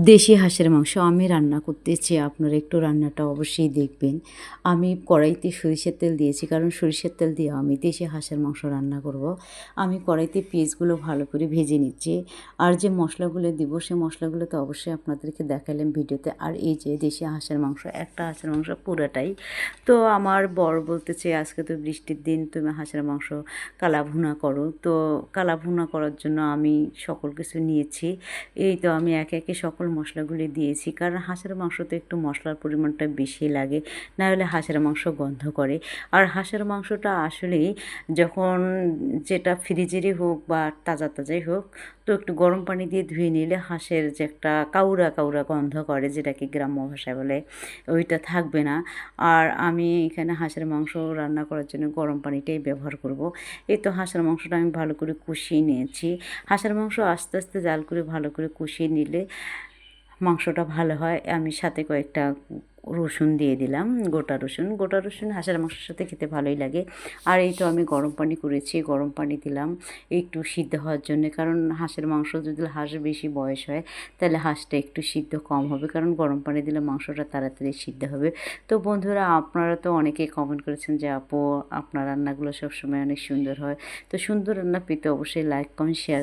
দেশি হাঁসের মাংস আমি রান্না করতেছি, আপনারা একটু রান্নাটা অবশ্যই দেখবেন। আমি কড়াইতে সরিষার তেল দিয়েছি, কারণ সরিষার তেল দিয়ে আমি দেশি হাঁসের মাংস রান্না করব। আমি কড়াইতে পেঁয়াজগুলো ভালো করে ভেজে নিচ্ছি, আর যে মশলাগুলো দিব সেই মশলাগুলো তো অবশ্যই আপনাদেরকে দেখালাম ভিডিওতে। আর এই যে দেশি হাঁসের মাংস, একটা হাঁসের মাংস পুরোটাই। তো আমার বর বলতেছে আজকে তো বৃষ্টির দিন, তুমি হাঁসের মাংস কালা ভুনা করো। তো কালা ভুনা করার জন্য আমি সকল কিছু নিয়েছি। এই তো আমি একে একে সকল মশলাগুলি দিয়েছি, কারণ হাঁসের মাংসতে একটু মশলার পরিমাণটা বেশি লাগে, না হলে হাঁসের মাংস গন্ধ করে। আর হাঁসের মাংসটা আসলেই যখন যেটা ফ্রিজেরই হোক বা তাজা তাজাই হোক, তো একটু গরম পানি দিয়ে ধুয়ে নিলে হাঁসের যে একটা কাউরা কাউরা গন্ধ করে, যেটাকে গ্রাম্য ভাষায় বলে, ওইটা থাকবে না। আর আমি এখানে হাঁসের মাংস রান্না করার জন্য গরম পানিটাই ব্যবহার করব। এই তো হাঁসের মাংসটা আমি ভালো করে কষিয়ে নিয়েছি। হাঁসের মাংস আস্তে আস্তে জাল করে ভালো করে কষিয়ে নিলে মাংসটা ভালো হয়। আমি সাথে কয়েকটা রসুন দিয়ে দিলাম, গোটা রসুন হাঁসের মাংসের সাথে খেতে ভালোই লাগে। আর এই তো আমি গরম পানি করেছি, গরম পানি দিলাম একটু সিদ্ধ হওয়ার জন্য, কারণ হাঁসের মাংস যদি হাঁস বেশি বয়স হয় তাহলে হাঁসটা একটু সিদ্ধ কম হবে, কারণ গরম পানি দিলে মাংসটা তাড়াতাড়ি সিদ্ধ হবে। তো বন্ধুরা, আপনারা তো অনেকেই কমেন্ট করেছেন যে আপু আপনার রান্নাগুলো সবসময় অনেক সুন্দর হয়। তো সুন্দর রান্না পেতে অবশ্যই লাইক কমেন্ট শেয়ার